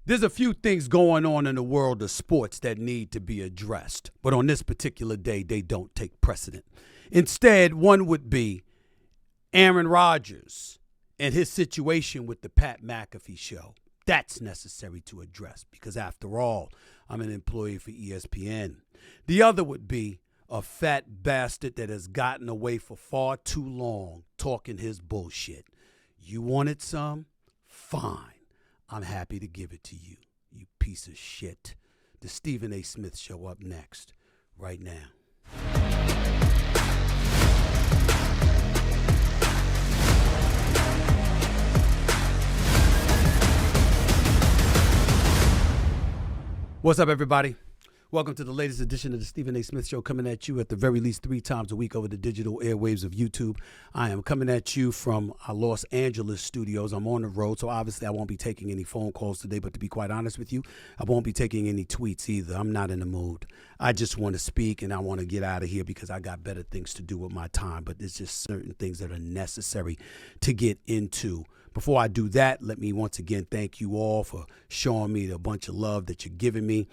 There's a few things going on in the world of sports that need to be addressed, but on this particular day, they don't take precedent. Instead, one would be Aaron Rodgers and his situation with the Pat McAfee show. That's necessary to address because, after all, I'm an employee for ESPN. The other would be a fat bastard that has gotten away for far too long talking his bullshit. You wanted some? Fine. I'm happy to give it to you, you piece of shit. The Stephen A. Smith Show up next, right now. What's up, everybody? Welcome to the latest edition of the Stephen A. Smith Show, coming at you at the very least 3 times a week over the digital airwaves of YouTube. I am coming at you from our Los Angeles studios. I'm on the road, so obviously I won't be taking any phone calls today, but to be quite honest with you, I won't be taking any tweets either. I'm not in the mood. I just want to speak, and I want to get out of here because I got better things to do with my time, but there's just certain things that are necessary to get into. Before I do that, let me once again thank you all for showing me the bunch of love that you're giving me.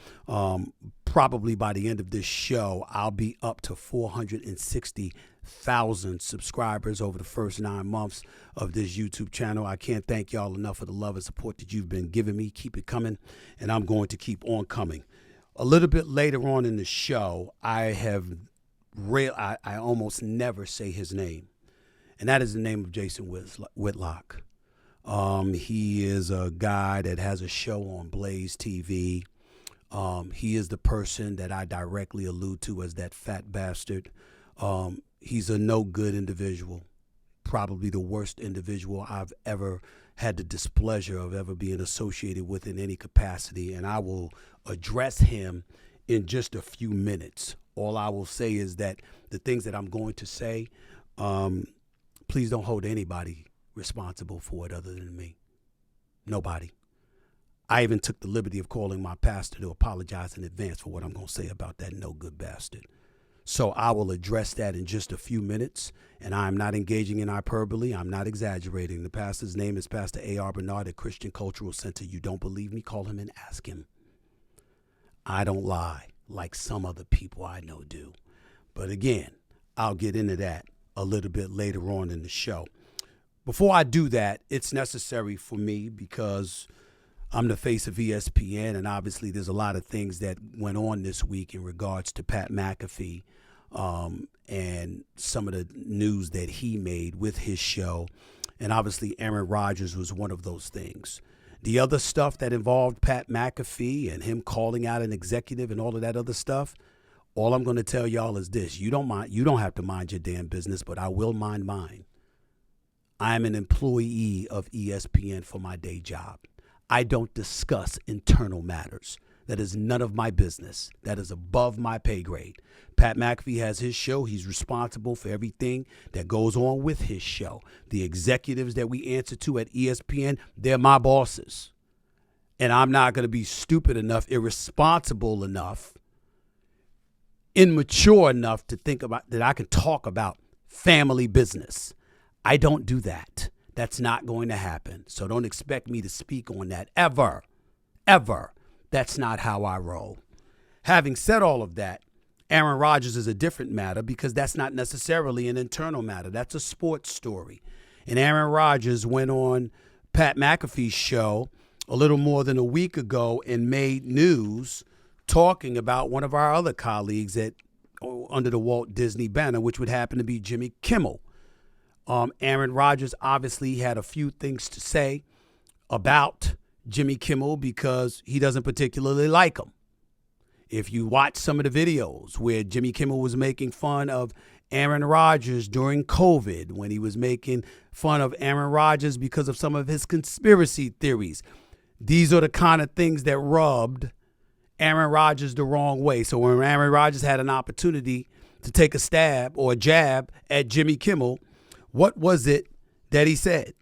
Probably by the end of this show, I'll be up to 460,000 subscribers over the first 9 months of this YouTube channel. I can't thank y'all enough for the love and support that you've been giving me. Keep it coming, and I'm going to keep on coming. A little bit later on in the show, I almost never say his name, and that is the name of Jason Whitlock. He is a guy that has a show on Blaze TV. He is the person that I directly allude to as that fat bastard. He's a no good individual, probably the worst individual I've ever had the displeasure of ever being associated with in any capacity. And I will address him in just a few minutes. All I will say is that the things that I'm going to say, please don't hold anybody responsible for it other than me. Nobody. I even took the liberty of calling my pastor to apologize in advance for what I'm going to say about that no good bastard. So I will address that in just a few minutes, and I'm not engaging in hyperbole. I'm not exaggerating. The pastor's name is Pastor A.R. Bernard at Christian Cultural Center. You don't believe me? Call him and ask him. I don't lie like some other people I know do. But again, I'll get into that a little bit later on in the show. Before I do that, it's necessary for me because I'm the face of ESPN, and obviously there's a lot of things that went on this week in regards to Pat McAfee and some of the news that he made with his show. And obviously Aaron Rodgers was one of those things. The other stuff that involved Pat McAfee and him calling out an executive and all of that other stuff, all I'm going to tell y'all is this. You don't have to mind your damn business, but I will mind mine. I'm an employee of ESPN for my day job. I don't discuss internal matters. That is none of my business. That is above my pay grade. Pat McAfee has his show. He's responsible for everything that goes on with his show. The executives that we answer to at ESPN, they're my bosses. And I'm not going to be stupid enough, irresponsible enough, immature enough to think about that I can talk about family business. I don't do that. That's not going to happen. So don't expect me to speak on that ever, ever. That's not how I roll. Having said all of that, Aaron Rodgers is a different matter because that's not necessarily an internal matter. That's a sports story. And Aaron Rodgers went on Pat McAfee's show a little more than a week ago and made news talking about one of our other colleagues under the Walt Disney banner, which would happen to be Jimmy Kimmel. Aaron Rodgers obviously had a few things to say about Jimmy Kimmel because he doesn't particularly like him. If you watch some of the videos where Jimmy Kimmel was making fun of Aaron Rodgers during COVID, when he was making fun of Aaron Rodgers because of some of his conspiracy theories, these are the kind of things that rubbed Aaron Rodgers the wrong way. So when Aaron Rodgers had an opportunity to take a stab or a jab at Jimmy Kimmel, what was it that he said?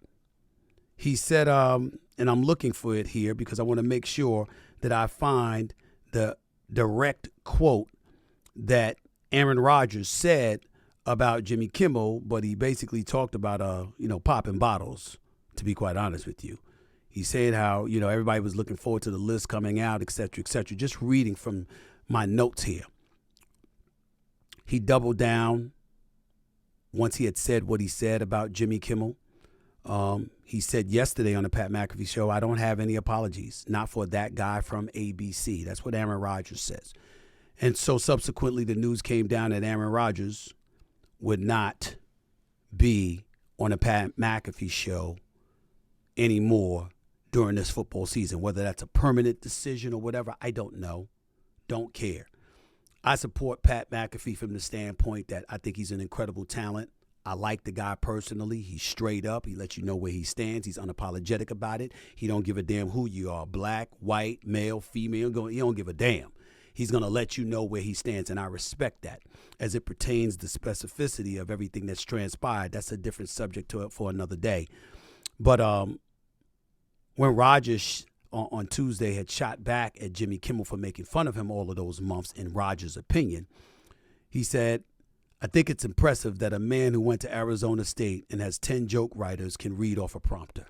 He said, and I'm looking for it here because I want to make sure that I find the direct quote that Aaron Rodgers said about Jimmy Kimmel, but he basically talked about, popping bottles, to be quite honest with you. He said how, everybody was looking forward to the list coming out, et cetera, et cetera. Just reading from my notes here. He doubled down once he had said what he said about Jimmy Kimmel. He said yesterday on the Pat McAfee show, I don't have any apologies, not for that guy from ABC. That's what Aaron Rodgers says. And so subsequently the news came down that Aaron Rodgers would not be on the Pat McAfee show anymore during this football season. Whether that's a permanent decision or whatever, I don't know. Don't care. I support Pat McAfee from the standpoint that I think he's an incredible talent. I like the guy personally. He's straight up. He lets you know where he stands. He's unapologetic about it. He don't give a damn who you are, black, white, male, female. He don't give a damn. He's going to let you know where he stands, and I respect that. As it pertains to the specificity of everything that's transpired, that's a different subject for another day. But when Rodgers on Tuesday had shot back at Jimmy Kimmel for making fun of him all of those months, in Rodgers' opinion, he said, I think it's impressive that a man who went to Arizona State and has 10 joke writers can read off a prompter.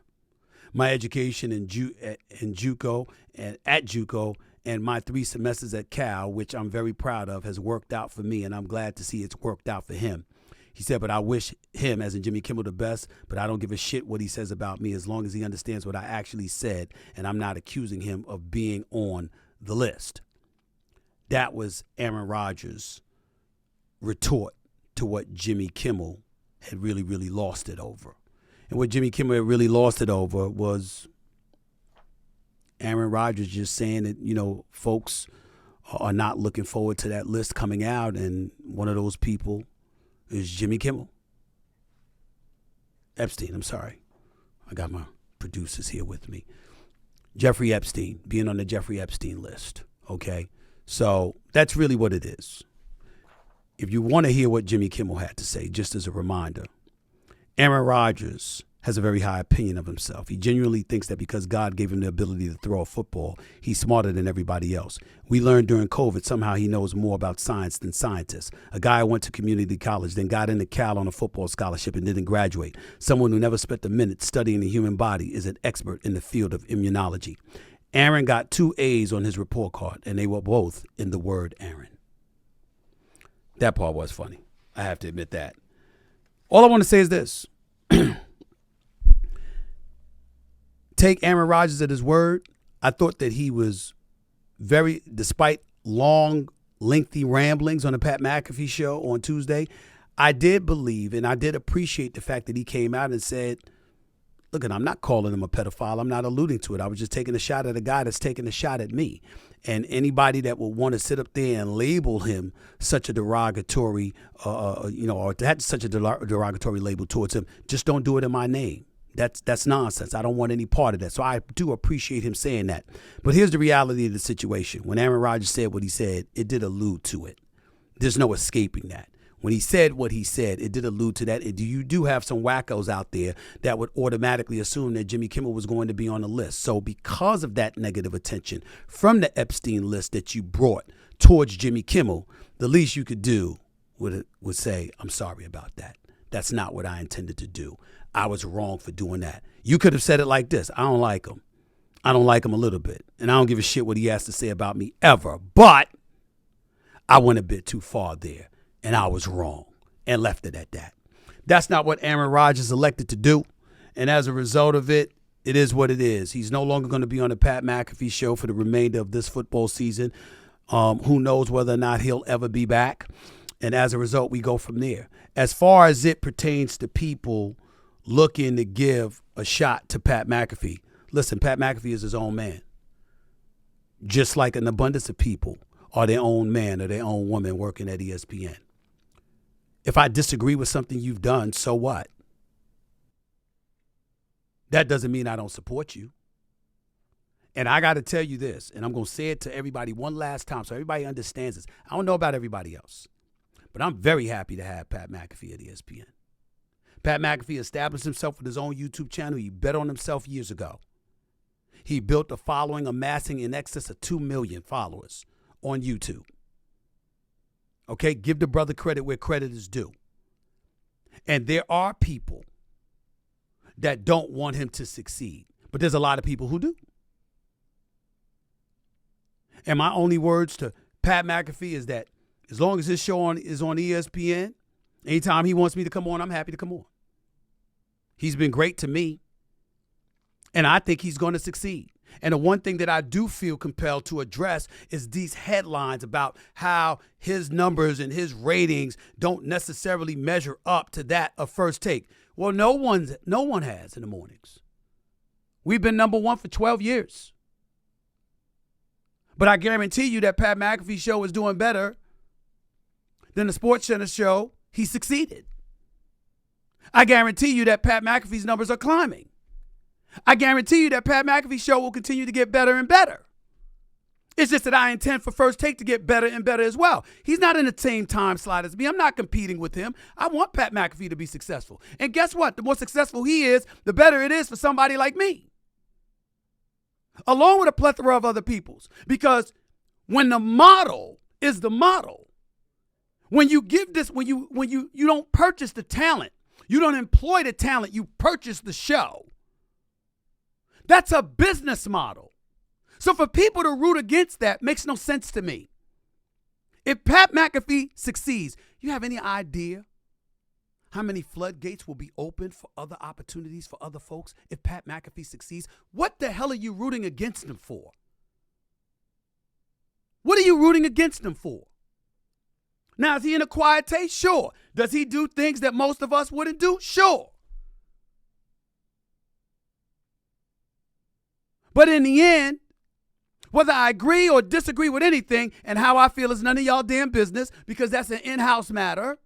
My education in JUCO and at JUCO and my 3 semesters at Cal, which I'm very proud of, has worked out for me, and I'm glad to see it's worked out for him. He said, but I wish him, as in Jimmy Kimmel, the best, but I don't give a shit what he says about me as long as he understands what I actually said, and I'm not accusing him of being on the list. That was Aaron Rodgers' retort to what Jimmy Kimmel had really, really lost it over. And what Jimmy Kimmel had really lost it over was Aaron Rodgers just saying that, folks are not looking forward to that list coming out, and one of those people is Jimmy Kimmel. Epstein, I'm sorry. I got my producers here with me. Jeffrey Epstein, being on the Jeffrey Epstein list, okay? So that's really what it is. If you want to hear what Jimmy Kimmel had to say, just as a reminder, Aaron Rodgers has a very high opinion of himself. He genuinely thinks that because God gave him the ability to throw a football, he's smarter than everybody else. We learned during COVID somehow he knows more about science than scientists. A guy who went to community college, then got into Cal on a football scholarship and didn't graduate. Someone who never spent a minute studying the human body is an expert in the field of immunology. Aaron got 2 A's on his report card, and they were both in the word Aaron. That part was funny. I have to admit that. All I want to say is this. Take Aaron Rodgers at his word. I thought that he was despite long, lengthy ramblings on the Pat McAfee show on Tuesday, I did believe and I did appreciate the fact that he came out and said, look, and I'm not calling him a pedophile. I'm not alluding to it. I was just taking a shot at a guy that's taking a shot at me. And anybody that will want to sit up there and label him such a derogatory, or had such a derogatory label towards him, just don't do it in my name. That's nonsense. I don't want any part of that. So I do appreciate him saying that. But here's the reality of the situation. When Aaron Rodgers said what he said, it did allude to it. There's no escaping that. When he said what he said, it did allude to that. You do have some wackos out there that would automatically assume that Jimmy Kimmel was going to be on the list. So because of that negative attention from the Epstein list that you brought towards Jimmy Kimmel, the least you could do would say, I'm sorry about that. That's not what I intended to do. I was wrong for doing that. You could have said it like this. I don't like him. I don't like him a little bit. And I don't give a shit what he has to say about me ever. But I went a bit too far there. And I was wrong and left it at that. That's not what Aaron Rodgers elected to do. And as a result of it, it is what it is. He's no longer going to be on the Pat McAfee show for the remainder of this football season. Who knows whether or not he'll ever be back. And as a result, we go from there. As far as it pertains to people looking to give a shot to Pat McAfee, listen, Pat McAfee is his own man. Just like an abundance of people are their own man or their own woman working at ESPN. If I disagree with something you've done, so what? That doesn't mean I don't support you. And I got to tell you this, and I'm going to say it to everybody one last time so everybody understands this. I don't know about everybody else, but I'm very happy to have Pat McAfee at ESPN. Pat McAfee established himself with his own YouTube channel. He bet on himself years ago. He built a following amassing in excess of 2 million followers on YouTube. Okay, give the brother credit where credit is due. And there are people that don't want him to succeed. But there's a lot of people who do. And my only words to Pat McAfee is that as long as his show is on ESPN, anytime he wants me to come on, I'm happy to come on. He's been great to me, and I think he's going to succeed. And the one thing that I do feel compelled to address is these headlines about how his numbers and his ratings don't necessarily measure up to that of First Take. Well, no one has in the mornings. We've been number one for 12 years. But I guarantee you that Pat McAfee's show is doing better than the SportsCenter show. He succeeded. I guarantee you that Pat McAfee's numbers are climbing. I guarantee you that Pat McAfee's show will continue to get better and better. It's just that I intend for First Take to get better and better as well. He's not in the same time slot as me. I'm not competing with him. I want Pat McAfee to be successful. And guess what? The more successful he is, the better it is for somebody like me, along with a plethora of other peoples. Because when the model is the model, when you give this, when you don't purchase the talent, you don't employ the talent, you purchase the show. That's a business model. So for people to root against that makes no sense to me. If Pat McAfee succeeds, you have any idea how many floodgates will be opened for other opportunities for other folks if Pat McAfee succeeds? What the hell are you rooting against him for? What are you rooting against him for? Now, is he in a quiet taste? Sure. Does he do things that most of us wouldn't do? Sure. But in the end, whether I agree or disagree with anything and how I feel is none of y'all damn business because that's an in-house matter,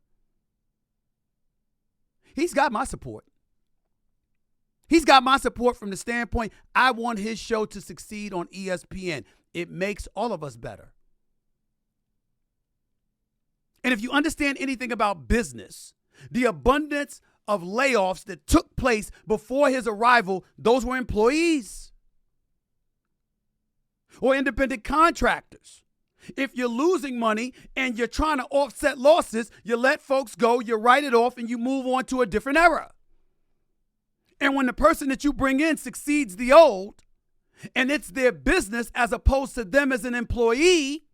he's got my support. He's got my support from the standpoint I want his show to succeed on ESPN. It makes all of us better. And if you understand anything about business, the abundance of layoffs that took place before his arrival, those were employees or independent contractors. If you're losing money and you're trying to offset losses, you let folks go, you write it off, and you move on to a different era. And when the person that you bring in succeeds the old, and it's their business as opposed to them as an employee,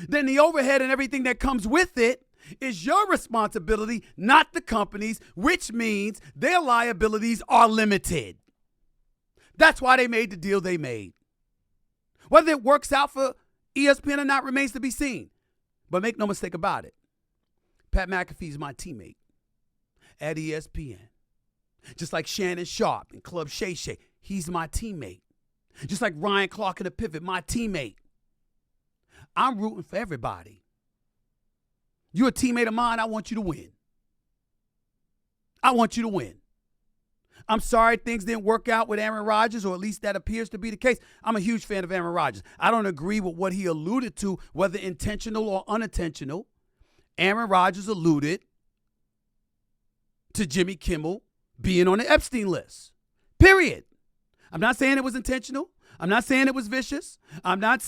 then the overhead and everything that comes with it is your responsibility, not the company's, which means their liabilities are limited. That's why they made the deal they made. Whether it works out for ESPN or not remains to be seen. But make no mistake about it. Pat McAfee is my teammate at ESPN. Just like Shannon Sharp and Club Shay Shay, he's my teammate. Just like Ryan Clark and the Pivot, my teammate. I'm rooting for everybody. You're a teammate of mine. I want you to win. I want you to win. I'm sorry things didn't work out with Aaron Rodgers, or at least that appears to be the case. I'm a huge fan of Aaron Rodgers. I don't agree with what he alluded to, whether intentional or unintentional. Aaron Rodgers alluded to Jimmy Kimmel being on the Epstein list. Period. I'm not saying it was intentional. I'm not saying it was vicious. I'm not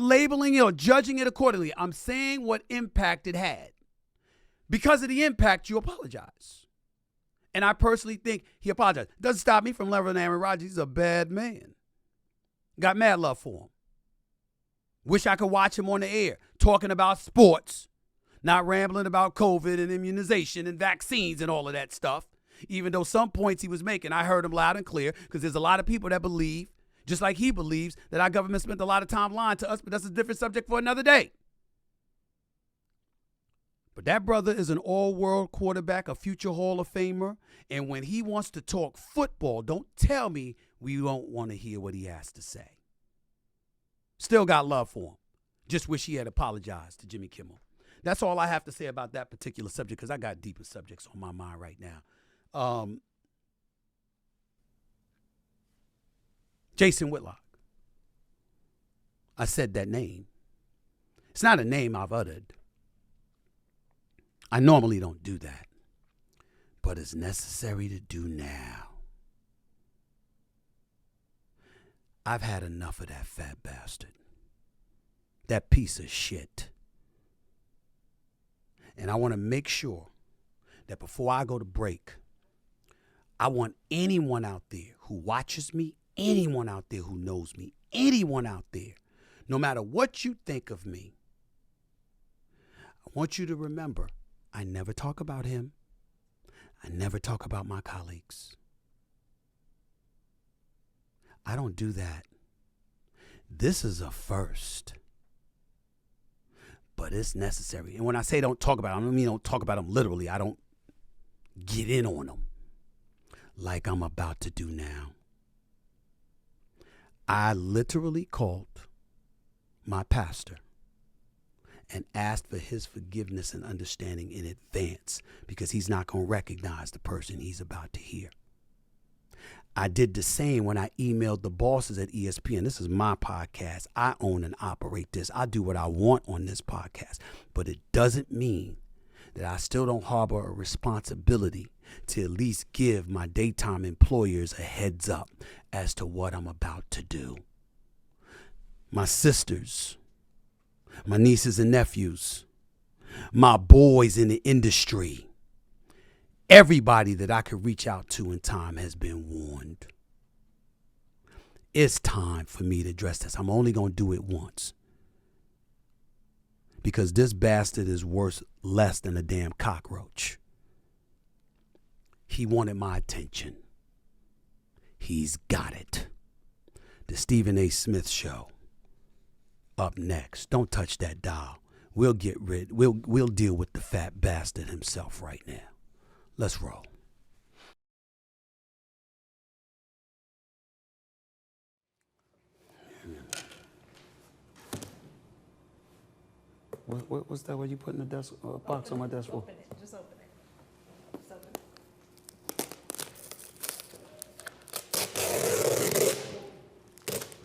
labeling it or judging it accordingly. I'm saying what impact it had. Because of the impact, you apologize. And I personally think he apologized. Doesn't stop me from loving Aaron Rodgers. He's a bad man. Got mad love for him. Wish I could watch him on the air talking about sports, not rambling about COVID and immunization and vaccines and all of that stuff. Even though some points he was making, I heard him loud and clear, because there's a lot of people that believe, just like he believes, that our government spent a lot of time lying to us, but that's a different subject for another day. But that brother is an all-world quarterback, a future Hall of Famer, and when he wants to talk football, don't tell me we don't want to hear what he has to say. Still got love for him. Just wish he had apologized to Jimmy Kimmel. That's all I have to say about that particular subject, because I got deeper subjects on my mind right now. Jason Whitlock. I said that name. It's not a name I've uttered. I normally don't do that, but it's necessary to do now. I've had enough of that fat bastard, that piece of shit. And I want to make sure that before I go to break, I want anyone out there who watches me, anyone out there who knows me, anyone out there, no matter what you think of me, I want you to remember, I never talk about him. I never talk about my colleagues. I don't do that. This is a first. But it's necessary. And when I say don't talk about them, I don't mean don't talk about them literally. I don't get in on them like I'm about to do now. I literally called my pastor and asked for his forgiveness and understanding in advance because he's not going to recognize the person he's about to hear. I did the same when I emailed the bosses at ESPN. This is my podcast. I own and operate this. I do what I want on this podcast. But it doesn't mean that I still don't harbor a responsibility to at least give my daytime employers a heads up as to what I'm about to do. My sisters, my nieces and nephews, my boys in the industry, everybody that I could reach out to in time has been warned. It's time for me to address this. I'm only going to do it once. Because this bastard is worth less than a damn cockroach. He wanted my attention. He's got it. The Stephen A. Smith Show. Up next. Don't touch that dial. We'll deal with the fat bastard himself right now. Let's roll. What's that? What you put in the desk box on my desk for? Open it. Just open it. Just open it.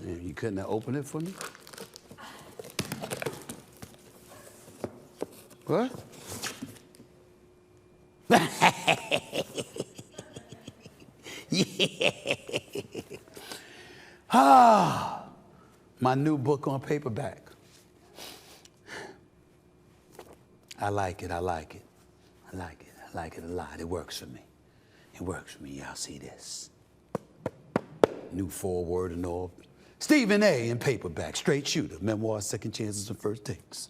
Man, you couldn't have opened it for me? What? Yeah. Ah, my new book on paperback. I like it. I like it. I like it. I like it a lot. It works for me. It works for me. Y'all see this. New foreword and all. Stephen A. in paperback. Straight shooter. Memoir, second chances and first takes.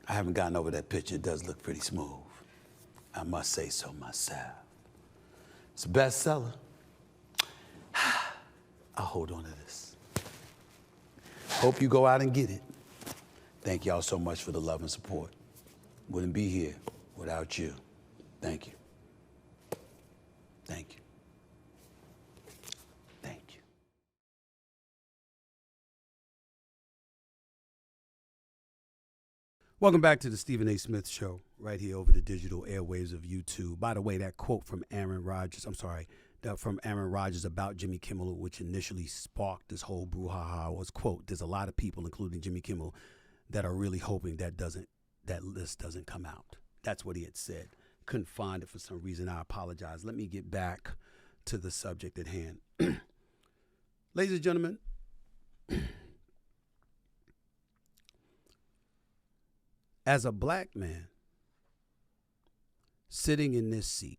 I haven't gotten over that picture. It does look pretty smooth. I must say so myself. It's a bestseller. I'll hold on to this. Hope you go out and get it. Thank y'all so much for the love and support. Wouldn't be here without you. Thank you. Thank you. Thank you. Welcome back to the Stephen A. Smith Show, right here over the digital airwaves of YouTube. By the way, that quote from Aaron Rodgers about Jimmy Kimmel, which initially sparked this whole brouhaha, was, quote, there's a lot of people, including Jimmy Kimmel, that are really hoping that list doesn't come out. That's what he had said. Couldn't find it for some reason. I apologize. Let me get back to the subject at hand. Ladies and gentlemen, as a black man sitting in this seat,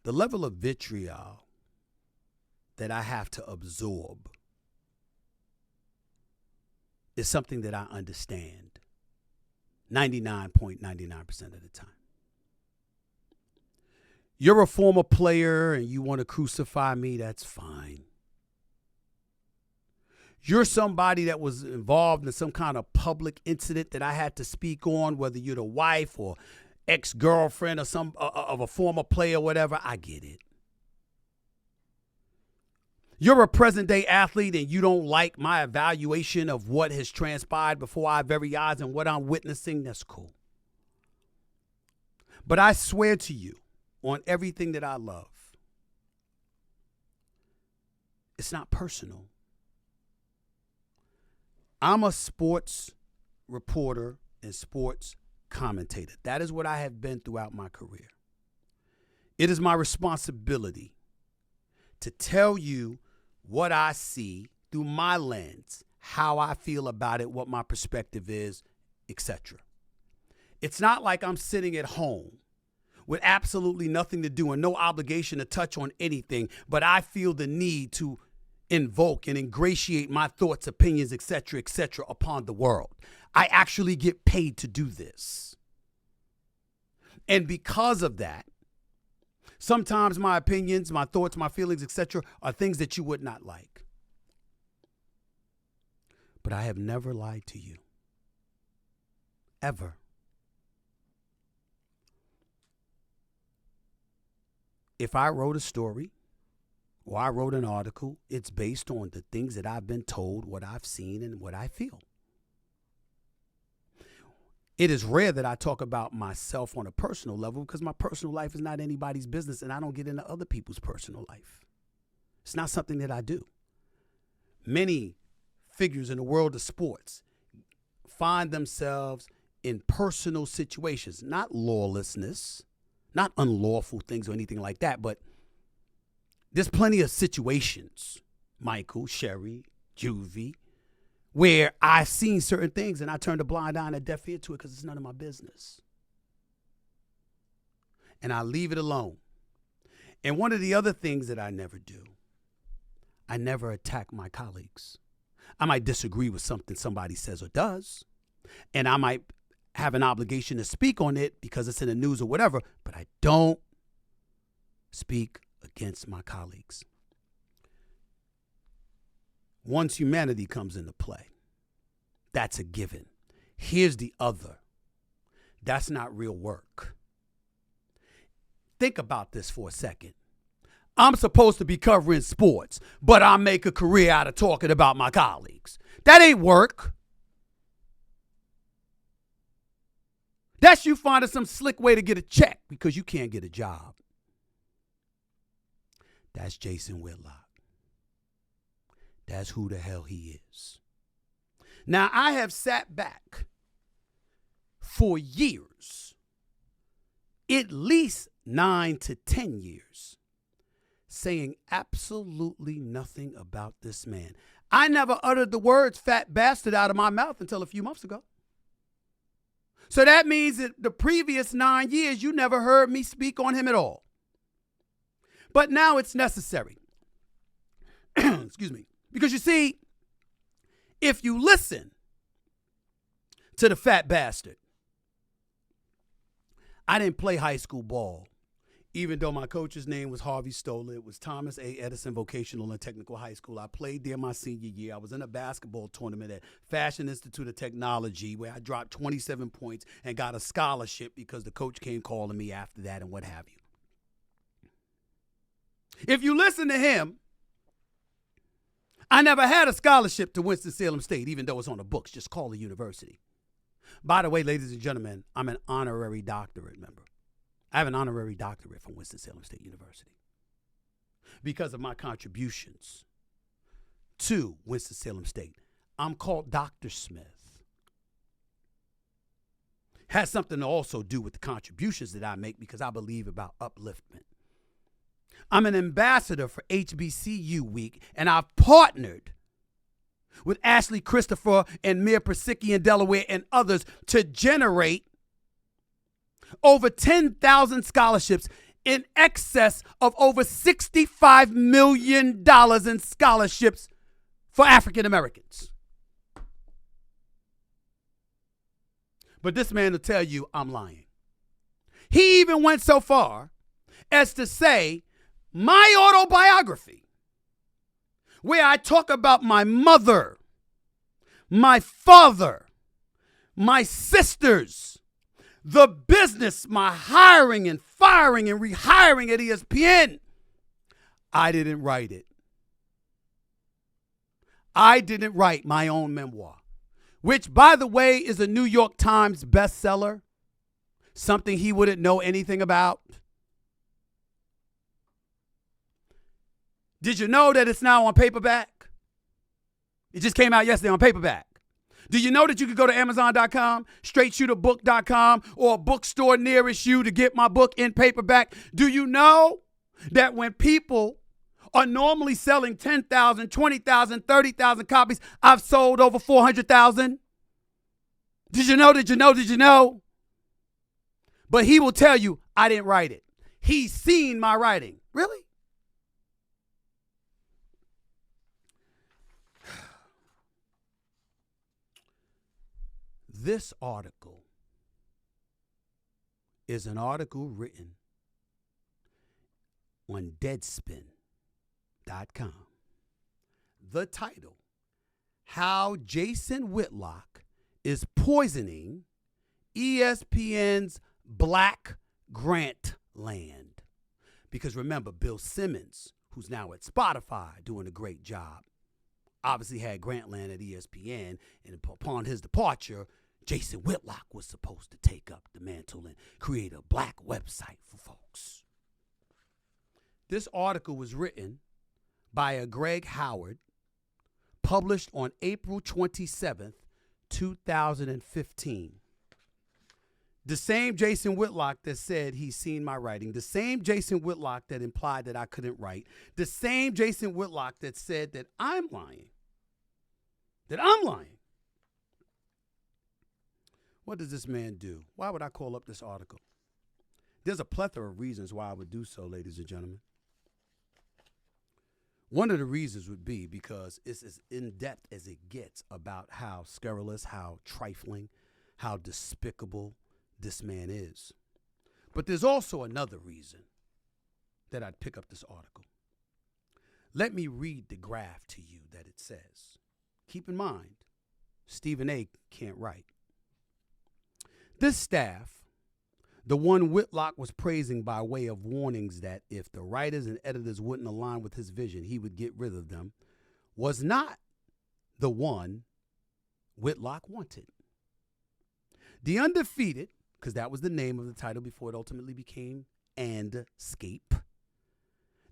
the level of vitriol that I have to absorb is something that I understand 99.99% of the time. You're a former player and you want to crucify me, that's fine. You're somebody that was involved in some kind of public incident that I had to speak on, whether you're the wife or ex-girlfriend or some of a former player or whatever, I get it. You're a present-day athlete and you don't like my evaluation of what has transpired before our very eyes and what I'm witnessing, that's cool. But I swear to you, on everything that I love, it's not personal. I'm a sports reporter and sports commentator. That is what I have been throughout my career. It is my responsibility to tell you what I see through my lens, how I feel about it, what my perspective is, etc. It's not like I'm sitting at home with absolutely nothing to do and no obligation to touch on anything, but I feel the need to invoke and ingratiate my thoughts, opinions, etc., upon the world. I actually get paid to do this. And because of that, sometimes my opinions, my thoughts, my feelings, etc., are things that you would not like. But I have never lied to you. Ever. If I wrote a story or I wrote an article, it's based on the things that I've been told, what I've seen, and what I feel. It is rare that I talk about myself on a personal level because my personal life is not anybody's business and I don't get into other people's personal life. It's not something that I do. Many figures in the world of sports find themselves in personal situations, not lawlessness, not unlawful things or anything like that, but there's plenty of situations, Michael, Sherry, Juvie, where I've seen certain things and I turned a blind eye and a deaf ear to it because it's none of my business. And I leave it alone. And one of the other things that I never do, I never attack my colleagues. I might disagree with something somebody says or does, and I might have an obligation to speak on it because it's in the news or whatever, but I don't speak against my colleagues. Once humanity comes into play, that's a given. Here's the other. That's not real work. Think about this for a second. I'm supposed to be covering sports, but I make a career out of talking about my colleagues. That ain't work. That's you finding some slick way to get a check because you can't get a job. That's Jason Whitlock. That's who the hell he is. Now, I have sat back for years, at least 9 to 10 years, saying absolutely nothing about this man. I never uttered the words fat bastard out of my mouth until a few months ago. So that means that the previous 9 years, you never heard me speak on him at all. But now it's necessary. Excuse me. Because you see, if you listen to the fat bastard, I didn't play high school ball, even though my coach's name was Harvey Stoller. It was Thomas A. Edison Vocational and Technical High School. I played there my senior year. I was in a basketball tournament at Fashion Institute of Technology where I dropped 27 points and got a scholarship because the coach came calling me after that and what have you. If you listen to him, I never had a scholarship to Winston-Salem State, even though it's on the books. Just call the university. By the way, ladies and gentlemen, I'm an honorary doctorate member. I have an honorary doctorate from Winston-Salem State University because of my contributions to Winston-Salem State. I'm called Dr. Smith. Has something to also do with the contributions that I make because I believe about upliftment. I'm an ambassador for HBCU Week, and I've partnered with Ashley Christopher and Mir Persicki in Delaware and others to generate over 10,000 scholarships in excess of over $65 million in scholarships for African Americans. But this man will tell you I'm lying. He even went so far as to say my autobiography, where I talk about my mother, my father, my sisters, the business, my hiring and firing and rehiring at ESPN. I didn't write it. I didn't write my own memoir, which, by the way, is a New York Times bestseller, something he wouldn't know anything about. Did you know that it's now on paperback? It just came out yesterday on paperback. Do you know that you could go to Amazon.com, straightshooterbook.com, or a bookstore nearest you to get my book in paperback? Do you know that when people are normally selling 10,000, 20,000, 30,000 copies, I've sold over 400,000? Did you know? But he will tell you, I didn't write it. He's seen my writing. Really? This article is an article written on Deadspin.com. The title, How Jason Whitlock is Poisoning ESPN's Black Grant Land. Because remember, Bill Simmons, who's now at Spotify doing a great job, obviously had Grantland at ESPN, and upon his departure, Jason Whitlock was supposed to take up the mantle and create a black website for folks. This article was written by a Greg Howard, published on April 27th, 2015. The same Jason Whitlock that said he's seen my writing, the same Jason Whitlock that implied that I couldn't write, the same Jason Whitlock that said that I'm lying. What does this man do? Why would I call up this article? There's a plethora of reasons why I would do so, ladies and gentlemen. One of the reasons would be because it's as in-depth as it gets about how scurrilous, how trifling, how despicable this man is. But there's also another reason that I'd pick up this article. Let me read the graph to you that it says. Keep in mind, Stephen A. can't write. This staff, the one Whitlock was praising by way of warnings that if the writers and editors wouldn't align with his vision, he would get rid of them, was not the one Whitlock wanted. The Undefeated, because that was the name of the title before it ultimately became Andscape.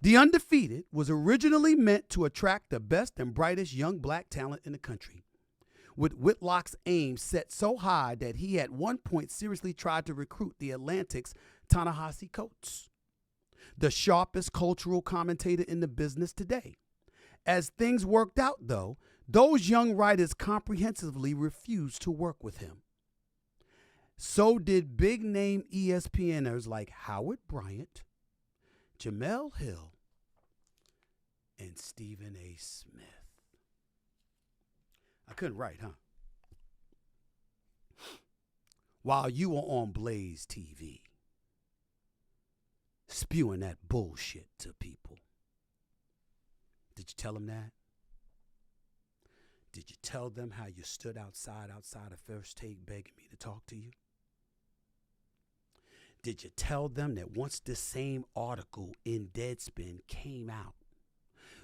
The Undefeated was originally meant to attract the best and brightest young black talent in the country, with Whitlock's aim set so high that he at one point seriously tried to recruit the Atlantic's Ta-Nehisi Coates, the sharpest cultural commentator in the business today. As things worked out, though, those young writers comprehensively refused to work with him. So did big-name ESPNers like Howard Bryant, Jemele Hill, and Stephen A. Smith. I couldn't write, huh? While you were on Blaze TV, spewing that bullshit to people. Did you tell them that? Did you tell them how you stood outside of First Take begging me to talk to you? Did you tell them that once this same article in Deadspin came out,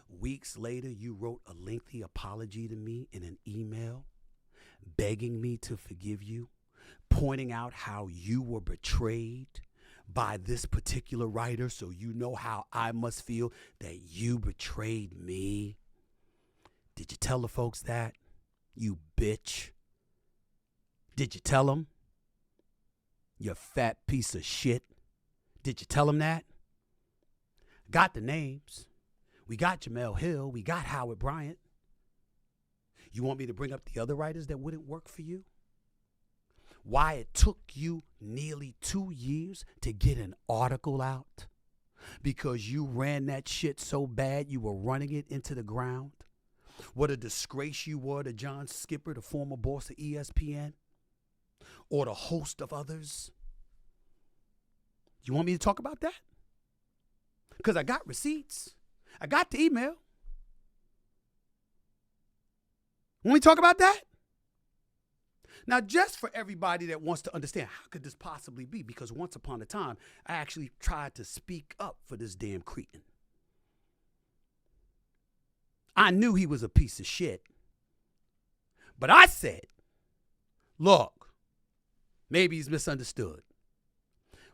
weeks later you wrote a lengthy apology to me in an email, begging me to forgive you, pointing out how you were betrayed by this particular writer, so you know how I must feel that you betrayed me? Did you tell the folks that, you bitch? Did you tell them? You fat piece of shit. Did you tell them that? Got the names. We got Jemele Hill. We got Howard Bryant. You want me to bring up the other writers that wouldn't work for you? Why it took you nearly 2 years to get an article out? Because you ran that shit so bad you were running it into the ground? What a disgrace you were to John Skipper, the former boss of ESPN, or the host of others. You want me to talk about that? Because I got receipts. I got the email. Want me to talk about that? Now, just for everybody that wants to understand, how could this possibly be? Because once upon a time, I actually tried to speak up for this damn cretin. I knew he was a piece of shit. But I said, look, maybe he's misunderstood.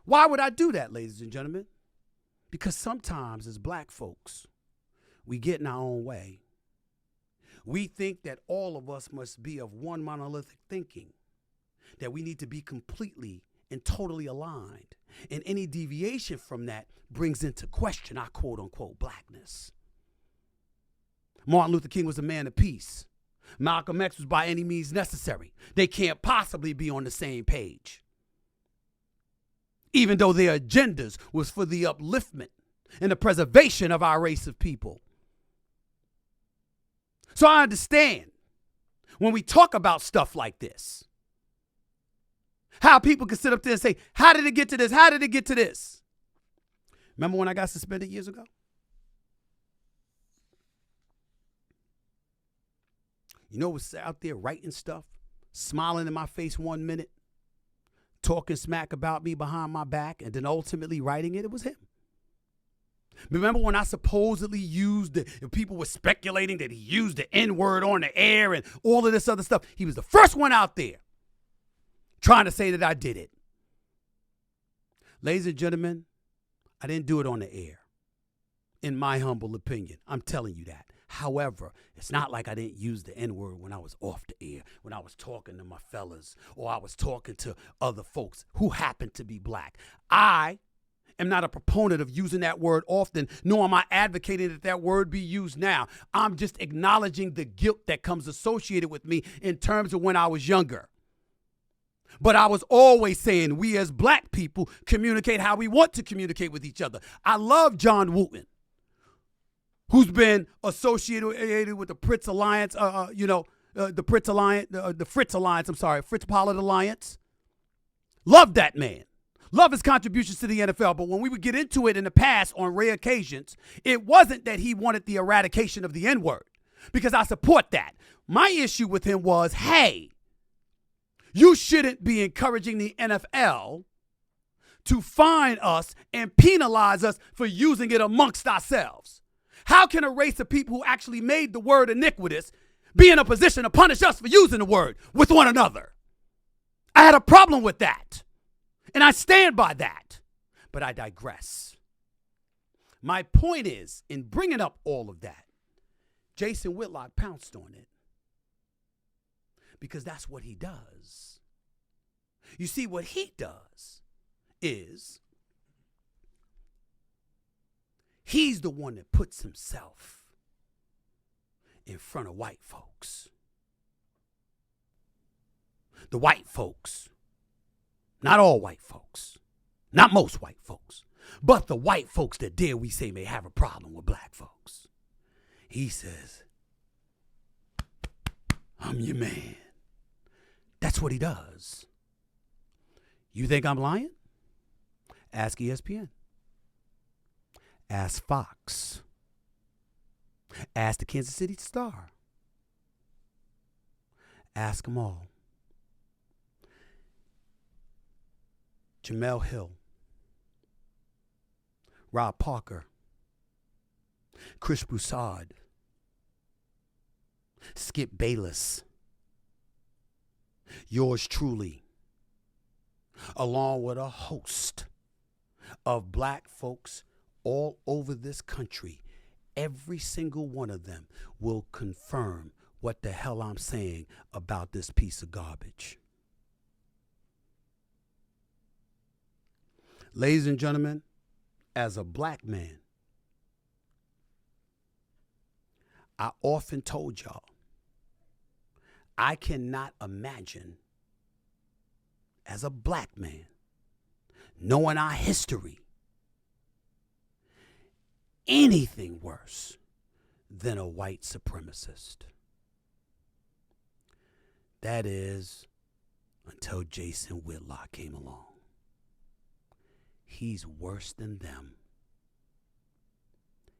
Why would I do that, ladies and gentlemen? Because sometimes as black folks, we get in our own way. We think that all of us must be of one monolithic thinking, that we need to be completely and totally aligned. And any deviation from that brings into question our quote unquote blackness. Martin Luther King was a man of peace. Malcolm X was by any means necessary. They can't possibly be on the same page. even though their agendas was for the upliftment and the preservation of our race of people. So I understand when we talk about stuff like this, how people can sit up there and say, how did it get to this? How did it get to this? Remember when I got suspended years ago? You know what's out there writing stuff, smiling in my face 1 minute, talking smack about me behind my back, and then ultimately writing it? It was him. Remember when I supposedly used people were speculating that he used the N-word on the air and all of this other stuff? He was the first one out there trying to say that I did it. Ladies and gentlemen, I didn't do it on the air, in my humble opinion. I'm telling you that. However, it's not like I didn't use the N-word when I was off the air, when I was talking to my fellas, or I was talking to other folks who happened to be black. I am not a proponent of using that word often, nor am I advocating that that word be used now. I'm just acknowledging the guilt that comes associated with me in terms of when I was younger. But I was always saying we as black people communicate how we want to communicate with each other. I love John Wooten, who's been associated with the Fritz Alliance, the Fritz Alliance, Fritz Pollard Alliance. Love that man. Love his contributions to the NFL. But when we would get into it in the past on rare occasions, it wasn't that he wanted the eradication of the N-word, because I support that. My issue with him was, hey, you shouldn't be encouraging the NFL to fine us and penalize us for using it amongst ourselves. How can a race of people who actually made the word iniquitous be in a position to punish us for using the word with one another? I had a problem with that, and I stand by that, but I digress. My point is, in bringing up all of that, Jason Whitlock pounced on it because that's what he does. You see, what he does is he's the one that puts himself in front of white folks. The white folks, not all white folks, not most white folks, but the white folks that dare we say may have a problem with black folks. He says, I'm your man. That's what he does. You think I'm lying? Ask ESPN. Ask Fox. Ask the Kansas City Star. Ask them all. Jamel Hill, Rob Parker, Chris Broussard, Skip Bayless, yours truly, along with a host of black folks all over this country. Every single one of them will confirm what the hell I'm saying about this piece of garbage. Ladies and gentlemen, as a black man, I often told y'all, I cannot imagine, as a black man, knowing our history, anything worse than a white supremacist. That is, until Jason Whitlock came along. He's worse than them.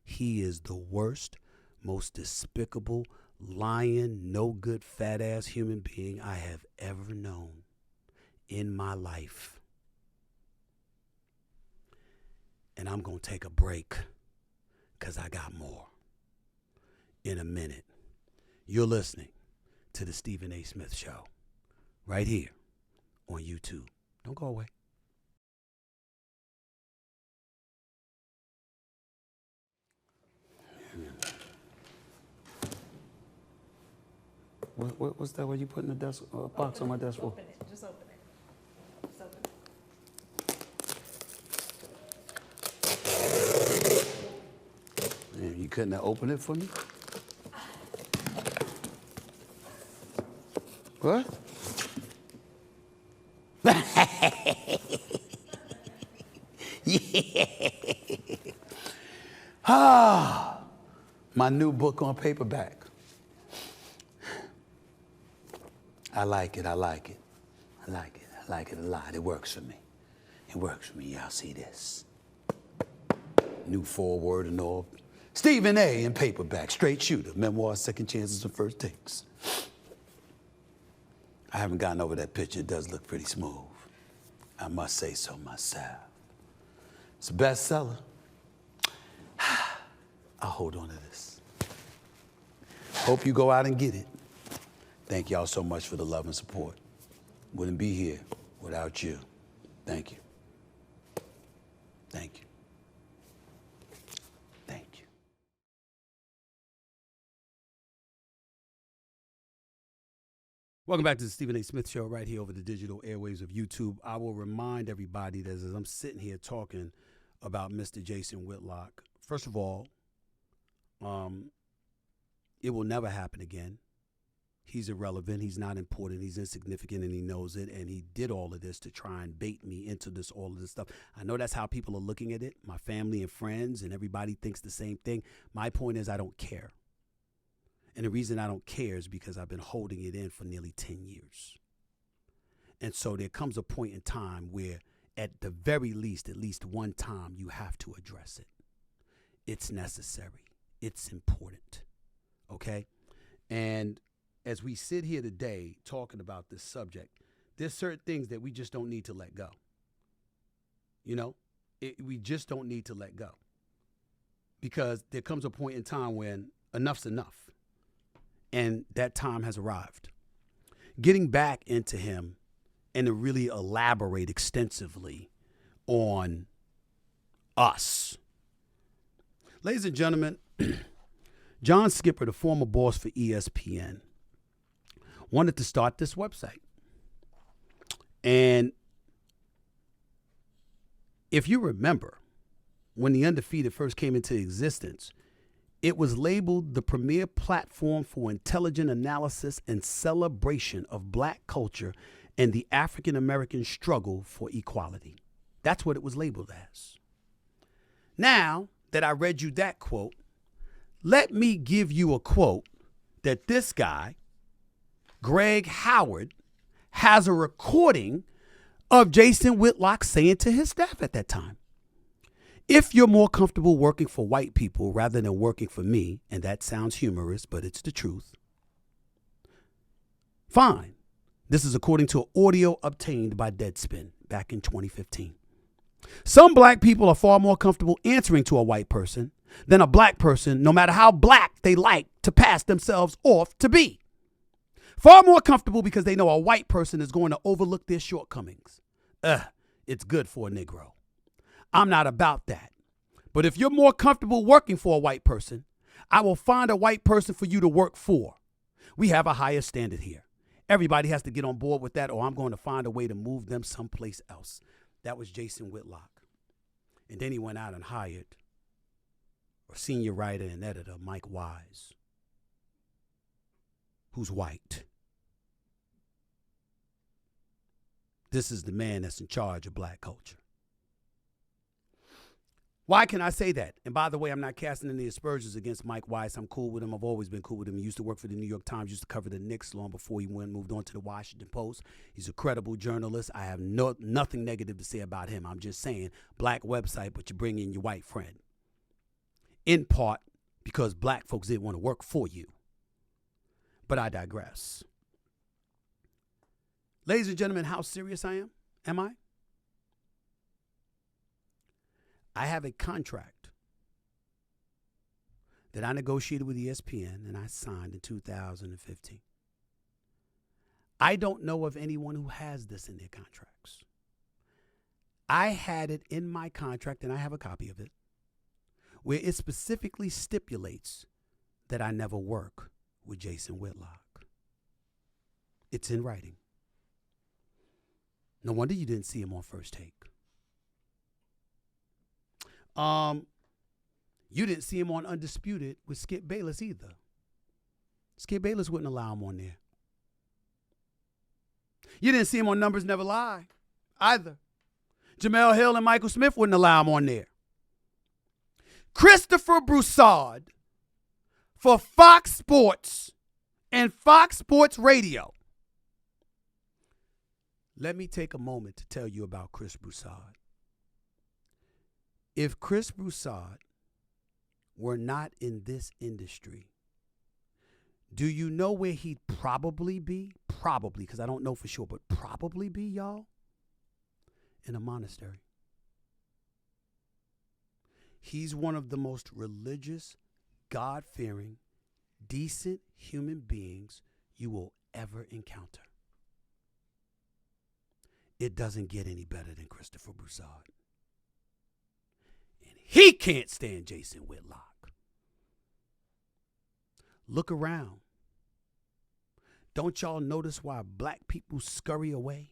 He is the worst, most despicable, lying, no good, fat ass human being I have ever known in my life. And I'm going to take a break because I got more in a minute. You're listening to the Stephen A. Smith Show right here on YouTube. Don't go away. What's that? What you put in the desk box on my desk for? Open it. Just open it. Just open it. Man, you couldn't have opened it for me? What? My new book on paperback. I like it. I like it. I like it. I like it a lot. It works for me. It works for me. Y'all see this. New foreword and all. Stephen A. in paperback. Straight shooter. Memoir, second chances and first takes. I haven't gotten over that picture. It does look pretty smooth. I must say so myself. It's a bestseller. I'll hold on to this. Hope you go out and get it. Thank y'all so much for the love and support. Wouldn't be here without you. Thank you. Thank you. Thank you. Welcome back to the Stephen A. Smith Show right here over the digital airwaves of YouTube. I will remind everybody that as I'm sitting here talking about Mr. Jason Whitlock, first of all, it will never happen again. He's irrelevant. He's not important. He's insignificant, and he knows it. And he did all of this to try and bait me into all of this stuff. I know that's how people are looking at it. My family and friends and everybody thinks the same thing. My point is I don't care. And the reason I don't care is because I've been holding it in for nearly 10 years. And so there comes a point in time where at the very least, at least one time, you have to address it. It's necessary. It's important. Okay? And as we sit here today talking about this subject, there's certain things that we just don't need to let go. You know, we just don't need to let go. Because there comes a point in time when enough's enough. And that time has arrived. Getting back into him and to really elaborate extensively on us. Ladies and gentlemen, John Skipper, the former boss for ESPN, wanted to start this website. And if you remember, when the Undefeated first came into existence, it was labeled the premier platform for intelligent analysis and celebration of black culture and the African American struggle for equality. That's what it was labeled as. Now that I read you that quote, let me give you a quote that this guy, Greg Howard, has a recording of Jason Whitlock saying to his staff at that time. If you're more comfortable working for white people rather than working for me, and that sounds humorous, but it's the truth, fine. This is according to audio obtained by Deadspin back in 2015. Some black people are far more comfortable answering to a white person than a black person, no matter how black they like to pass themselves off to be. Far more comfortable because they know a white person is going to overlook their shortcomings. It's good for a Negro. I'm not about that. But if you're more comfortable working for a white person, I will find a white person for you to work for. We have a higher standard here. Everybody has to get on board with that, or I'm going to find a way to move them someplace else. That was Jason Whitlock. And then he went out and hired a senior writer and editor, Mike Wise, who's white. This is the man that's in charge of black culture. Why can I say that? And by the way, I'm not casting any aspersions against Mike Wise. I'm cool with him. I've always been cool with him. He used to work for the New York Times, used to cover the Knicks long before he moved on to the Washington Post. He's a credible journalist. I have nothing negative to say about him. I'm just saying, black website, but you bring in your white friend. In part because black folks didn't want to work for you. But I digress. Ladies and gentlemen, how serious I am? Am I? I have a contract that I negotiated with ESPN and I signed in 2015. I don't know of anyone who has this in their contracts. I had it in my contract, and I have a copy of it, where it specifically stipulates that I never work with Jason Whitlock. It's in writing. No wonder you didn't see him on First Take. You didn't see him on Undisputed with Skip Bayless either. Skip Bayless wouldn't allow him on there. You didn't see him on Numbers Never Lie either. Jamel Hill and Michael Smith wouldn't allow him on there. Christopher Broussard for Fox Sports and Fox Sports Radio. Let me take a moment to tell you about Chris Broussard. If Chris Broussard were not in this industry, do you know where he'd probably be? Probably, because I don't know for sure, but probably be, y'all, in a monastery. He's one of the most religious, God-fearing, decent human beings you will ever encounter. It doesn't get any better than Christopher Broussard. And he can't stand Jason Whitlock. Look around. Don't y'all notice why black people scurry away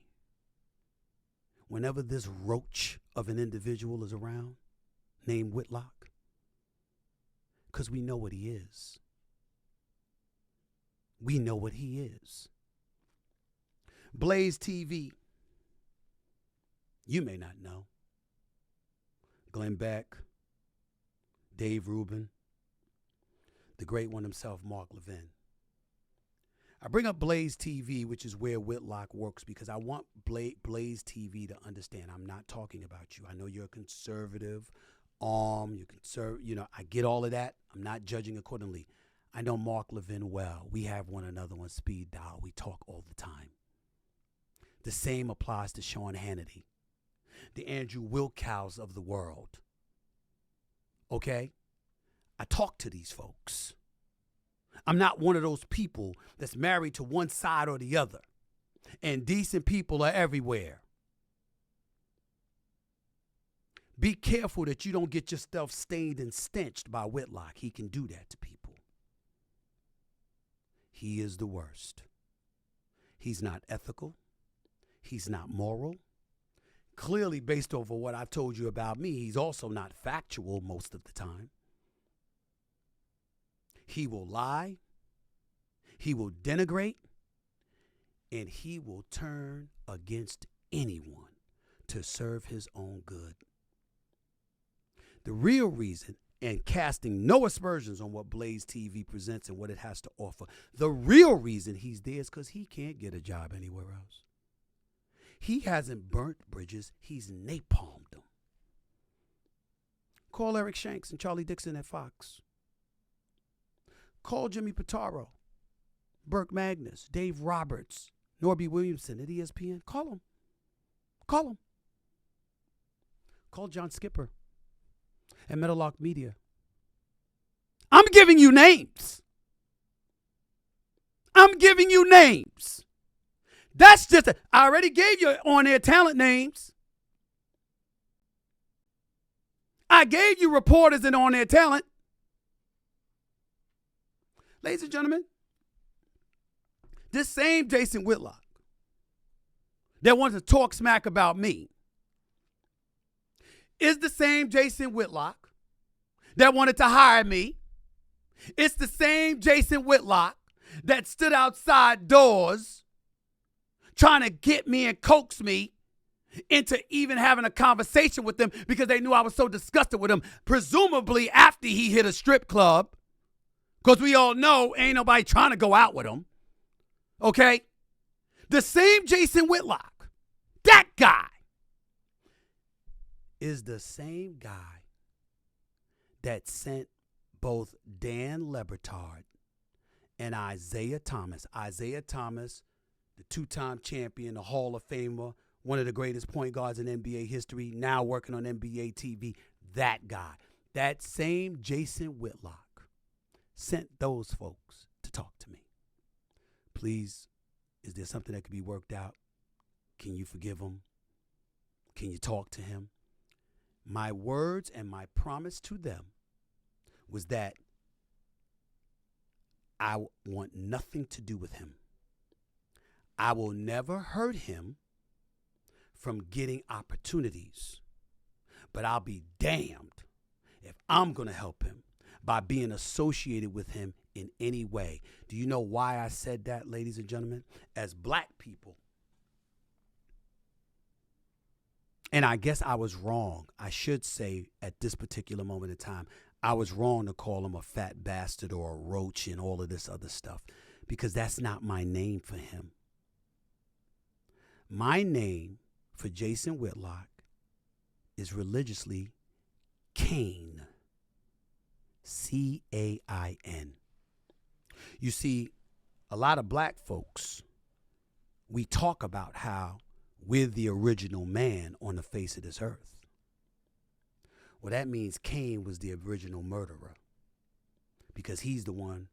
whenever this roach of an individual is around named Whitlock? Because we know what he is. We know what he is. Blaze TV. You may not know. Glenn Beck, Dave Rubin, the great one himself, Mark Levin. I bring up Blaze TV, which is where Whitlock works, because I want Blaze TV to understand I'm not talking about you. I know you're a conservative, I get all of that. I'm not judging accordingly. I know Mark Levin well. We have one another on speed dial. We talk all the time. The same applies to Sean Hannity, the Andrew Wilkows of the world. Okay? I talk to these folks. I'm not one of those people that's married to one side or the other. And decent people are everywhere. Be careful that you don't get yourself stained and stenched by Whitlock. He can do that to people. He is the worst. He's not ethical. He's not moral. Clearly, based over what I've told you about me, he's also not factual most of the time. He will lie, he will denigrate, and he will turn against anyone to serve his own good. The real reason, and casting no aspersions on what Blaze TV presents and what it has to offer, the real reason he's there is because he can't get a job anywhere else. He hasn't burnt bridges, he's napalmed them. Call Eric Shanks and Charlie Dixon at Fox. Call Jimmy Pitaro, Burke Magnus, Dave Roberts, Norby Williamson at ESPN. Call them. Call them. Call John Skipper at Meadowlark Media. I'm giving you names. I'm giving you names. That's just I already gave you on-air talent names. I gave you reporters and on-air talent. Ladies and gentlemen, this same Jason Whitlock that wants to talk smack about me is the same Jason Whitlock that wanted to hire me. It's the same Jason Whitlock that stood outside doors trying to get me and coax me into even having a conversation with them because they knew I was so disgusted with him, presumably after he hit a strip club. Because we all know ain't nobody trying to go out with him. Okay? The same Jason Whitlock, that guy, is the same guy that sent both Dan Lebertard and Isaiah Thomas. Isaiah Thomas, the two-time champion, the Hall of Famer, one of the greatest point guards in NBA history, now working on NBA TV. That guy, that same Jason Whitlock, sent those folks to talk to me. Please, is there something that could be worked out? Can you forgive him? Can you talk to him? My words and my promise to them was that I want nothing to do with him. I will never hurt him from getting opportunities, but I'll be damned if I'm going to help him by being associated with him in any way. Do you know why I said that, ladies and gentlemen? As black people, And I guess I was wrong. I should say at this particular moment in time, I was wrong to call him a fat bastard or a roach and all of this other stuff, because that's not my name for him. My name for Jason Whitlock is religiously Cain. Cain. You see, a lot of black folks, we talk about how we're the original man on the face of this earth. Well, that means Cain was the original murderer, because he's the one,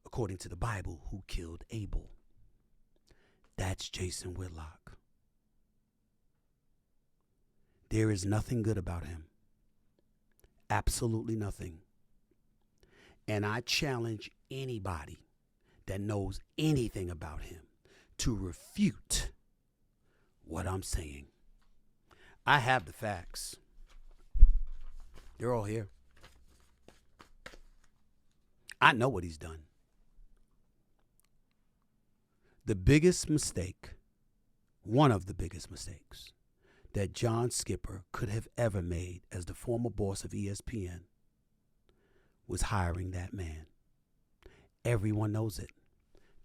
according to the Bible, who killed Abel. That's Jason Whitlock. There is nothing good about him. Absolutely nothing. And I challenge anybody that knows anything about him to refute what I'm saying. I have the facts. They're all here. I know what he's done. The biggest mistake, one of the biggest mistakes that John Skipper could have ever made as the former boss of ESPN was hiring that man. Everyone knows it.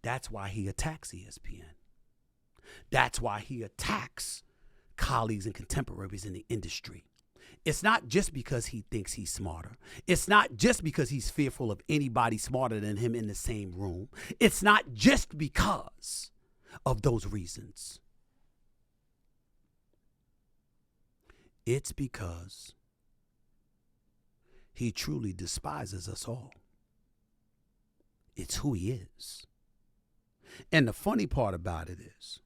That's why he attacks ESPN. That's why he attacks colleagues and contemporaries in the industry. It's not just because he thinks he's smarter. It's not just because he's fearful of anybody smarter than him in the same room. It's not just because of those reasons. It's because he truly despises us all. It's who he is. And the funny part about it is,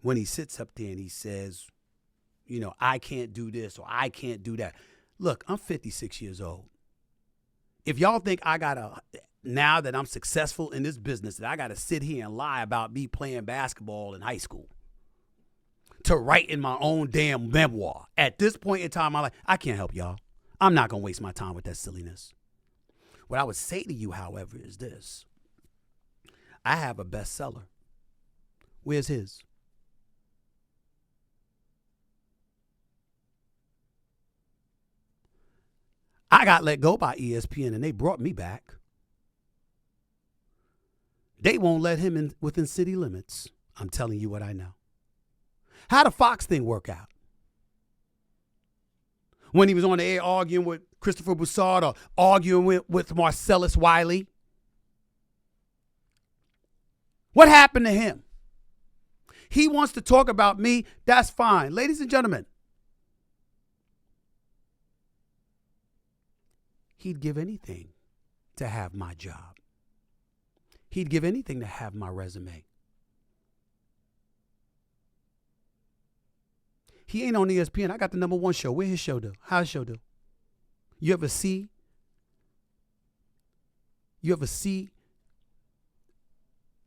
when he sits up there and he says, you know, I can't do this or I can't do that. Look, I'm 56 years old. If y'all think now that I'm successful in this business, that I got to sit here and lie about me playing basketball in high school to write in my own damn memoir at this point in time in my life, I can't help y'all. I'm not going to waste my time with that silliness. What I would say to you, however, is this. I have a bestseller. Where's his? I got let go by ESPN and they brought me back. They won't let him in within city limits. I'm telling you what I know. How'd the Fox thing work out? When he was on the air arguing with Christopher Broussard or arguing with Marcellus Wiley? What happened to him? He wants to talk about me. That's fine. Ladies and gentlemen, he'd give anything to have my job. He'd give anything to have my resume. He ain't on ESPN. I got the #1 show. Where his show do? How his show do? You ever see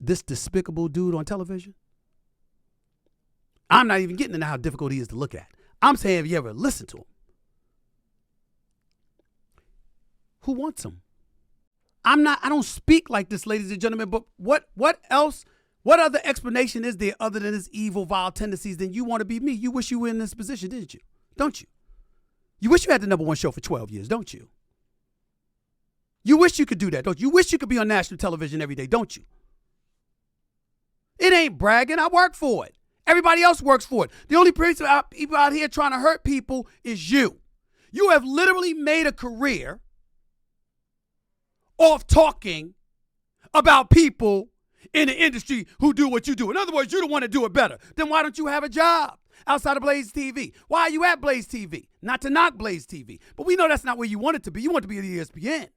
this despicable dude on television? I'm not even getting into how difficult he is to look at. I'm saying, have you ever listened to him? Who wants him? I don't speak like this, ladies and gentlemen, but what else? What other explanation is there other than his evil, vile tendencies than you want to be me? You wish you were in this position, didn't you? Don't you? You wish you had the #1 show for 12 years, don't you? You wish you could do that, don't you? You wish you could be on national television every day, don't you? It ain't bragging. I work for it. Everybody else works for it. The only people out here trying to hurt people is you. You have literally made a career off talking about people in the industry who do what you do. In other words, you're the one to do it better. Then why don't you have a job outside of Blaze TV? Why are you at Blaze TV? Not to knock Blaze TV, but we know that's not where you want it to be. You want to be at ESPN.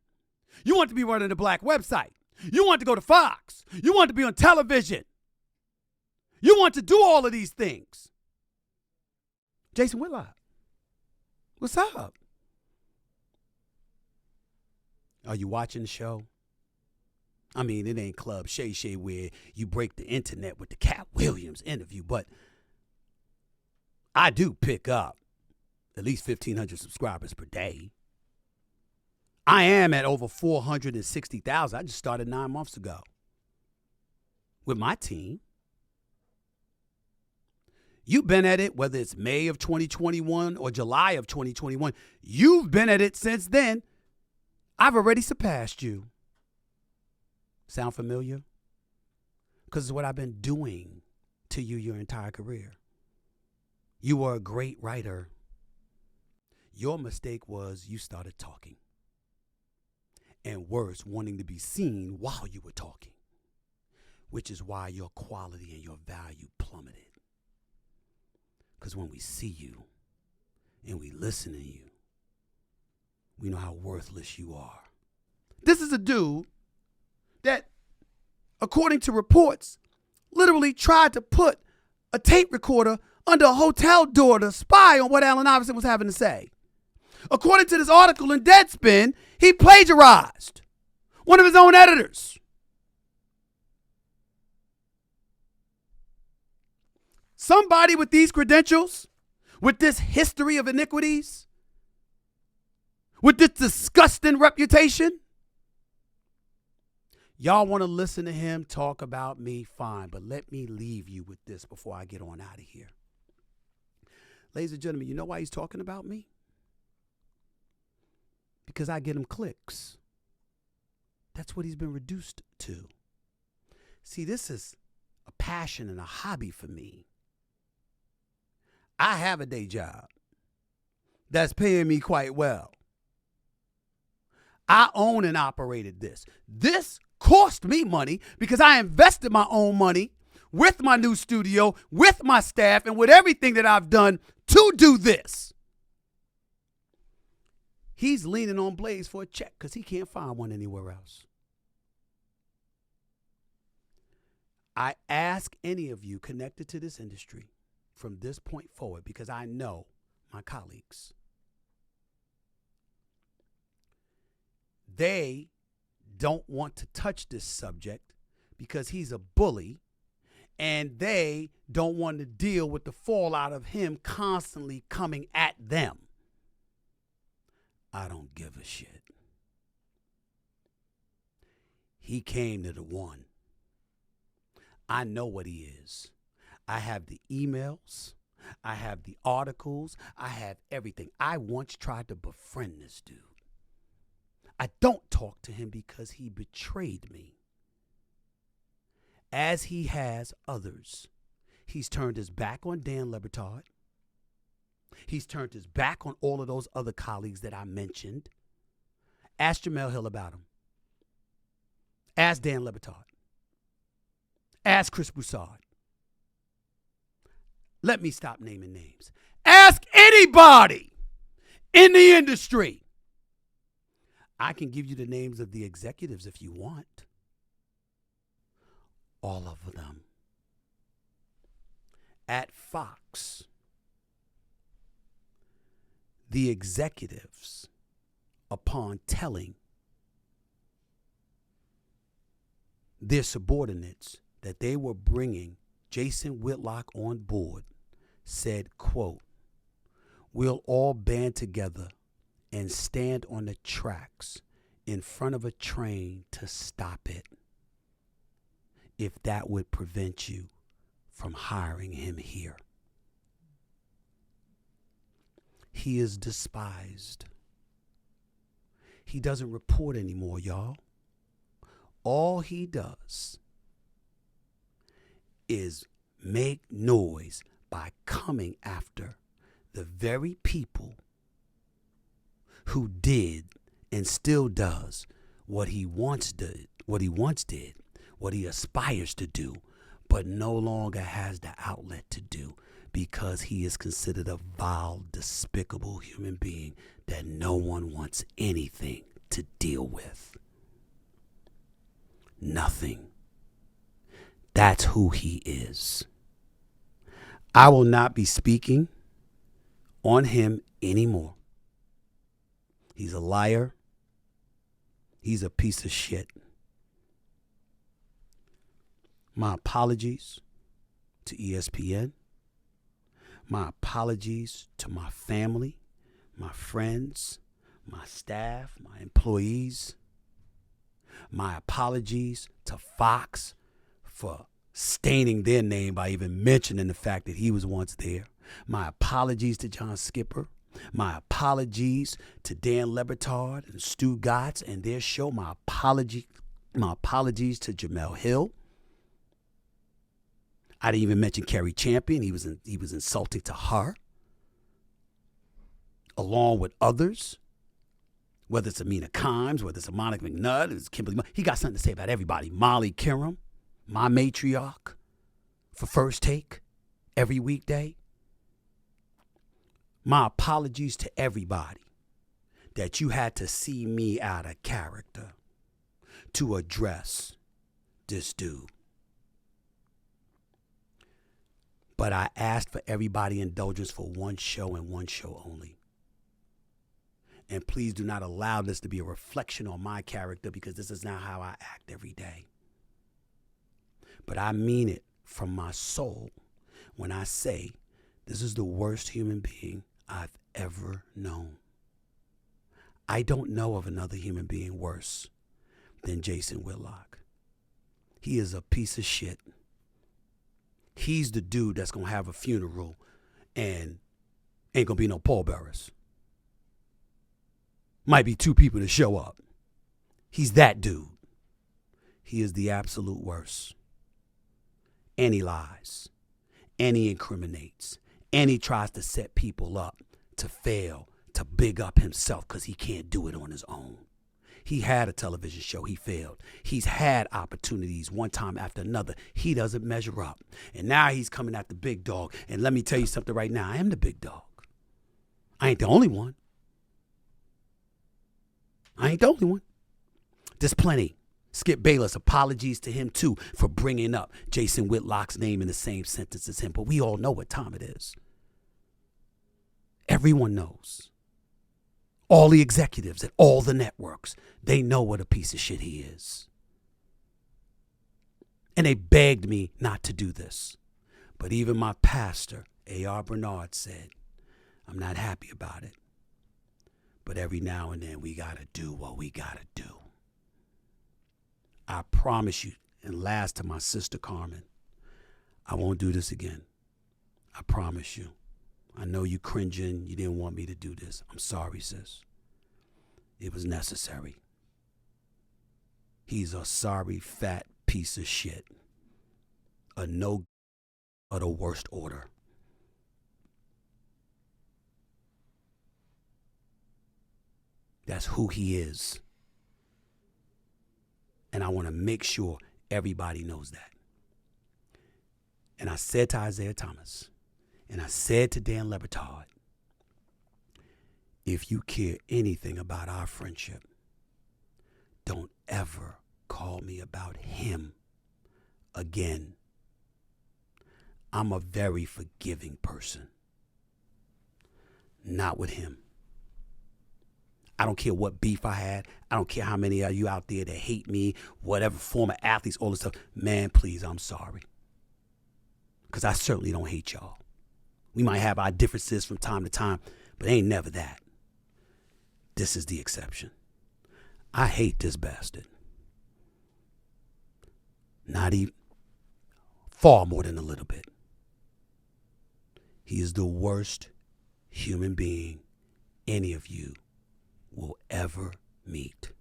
You want to be running a black website. You want to go to Fox. You want to be on television. You want to do all of these things. Jason Whitlock, what's up? Are you watching the show? I mean, it ain't Club Shay Shay where you break the internet with the Cat Williams interview, but I do pick up at least 1,500 subscribers per day. I am at over 460,000. I just started 9 months ago with my team. You've been at it, whether it's May of 2021 or July of 2021. You've been at it since then. I've already surpassed you. Sound familiar? Because it's what I've been doing to you your entire career. You were a great writer. Your mistake was you started talking. And worse, wanting to be seen while you were talking, which is why your quality and your value plummeted. Because when we see you and we listen to you, we know how worthless you are. This is a dude that, according to reports, literally tried to put a tape recorder under a hotel door to spy on what Allen Iverson was having to say. According to this article in Deadspin, he plagiarized one of his own editors. Somebody with these credentials, with this history of iniquities, with this disgusting reputation, y'all want to listen to him talk about me, fine, but let me leave you with this before I get on out of here. Ladies and gentlemen, you know why he's talking about me? Because I get him clicks. That's what he's been reduced to. See, this is a passion and a hobby for me. I have a day job that's paying me quite well. I own and operated this. This cost me money because I invested my own money with my new studio, with my staff, and with everything that I've done to do this. He's leaning on Blaze for a check because he can't find one anywhere else. I ask any of you connected to this industry from this point forward, because I know my colleagues, they don't want to touch this subject because he's a bully, and they don't want to deal with the fallout of him constantly coming at them. I don't give a shit. He came to the one. I know what he is. I have the emails. I have the articles. I have everything. I once tried to befriend this dude. I don't talk to him because he betrayed me, as he has others. He's turned his back on Dan Le Batard. He's turned his back on all of those other colleagues that I mentioned. Ask Jamel Hill about him. Ask Dan Le Batard. Ask Chris Broussard. Let me stop naming names. Ask anybody in the industry. I can give you the names of the executives if you want. All of them. At Fox, the executives, upon telling their subordinates that they were bringing Jason Whitlock on board, said, quote, "We'll all band together and stand on the tracks in front of a train to stop it, if that would prevent you from hiring him here." He is despised. He doesn't report anymore, y'all. All he does is make noise by coming after the very people who did and still does what he once did, what he aspires to do, but no longer has the outlet to do, because he is considered a vile, despicable human being that no one wants anything to deal with. Nothing. That's who he is. I will not be speaking on him anymore. He's a liar. He's a piece of shit. My apologies to ESPN. My apologies to my family, my friends, my staff, my employees. My apologies to Fox for staining their name by even mentioning the fact that he was once there. My apologies to John Skipper. My apologies to Dan Lebertard and Stu Gotts and their show. My apologies to Jamel Hill. I didn't even mention Kerry Champion. He was insulting to her, along with others. Whether it's Amina Kimes, whether it's Monica McNutt, it's Kimberly. He got something to say about everybody. Molly Kiram, my matriarch, for First Take every weekday. My apologies to everybody that you had to see me out of character to address this dude. But I asked for everybody indulgence for one show and one show only. And please do not allow this to be a reflection on my character, because this is not how I act every day. But I mean it from my soul when I say this is the worst human being I've ever known. I don't know of another human being worse than Jason Whitlock. He is a piece of shit. He's the dude that's going to have a funeral and ain't going to be no pallbearers. Might be 2 people to show up. He's that dude. He is the absolute worst. And he lies. And he incriminates. And he tries to set people up to fail, to big up himself because he can't do it on his own. He had a television show. He failed. He's had opportunities one time after another. He doesn't measure up. And now he's coming at the big dog. And let me tell you something right now. I am the big dog. I ain't the only one. I ain't the only one. There's plenty. Skip Bayless, apologies to him too for bringing up Jason Whitlock's name in the same sentence as him. But we all know what time it is. Everyone knows. All the executives at all the networks, they know what a piece of shit he is. And they begged me not to do this. But even my pastor, A.R. Bernard, said, I'm not happy about it. But every now and then we gotta do what we gotta do. I promise you, and last to my sister Carmen, I won't do this again. I promise you. I know you cringing, you didn't want me to do this. I'm sorry, sis. It was necessary. He's a sorry, fat piece of shit. A no of the worst order. That's who he is. And I want to make sure everybody knows that. And I said to Isaiah Thomas, and I said to Dan Lebertard, if you care anything about our friendship, don't ever call me about him again. I'm a very forgiving person. Not with him. I don't care what beef I had. I don't care how many of you out there that hate me, whatever, former athletes, all this stuff. Man, please, I'm sorry. Because I certainly don't hate y'all. We might have our differences from time to time, but ain't never that. This is the exception. I hate this bastard. Not even, far more than a little bit. He is the worst human being any of you will ever meet.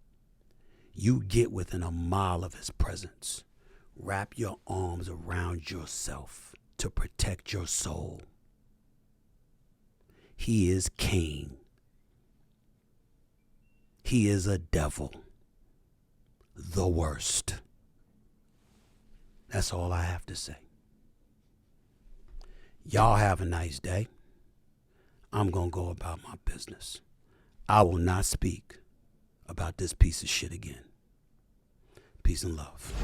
You get within a mile of his presence. Wrap your arms around yourself to protect your soul. He is Cain. He is a devil. The worst. That's all I have to say. Y'all have a nice day. I'm going to go about my business. I will not speak about this piece of shit again. Peace and love.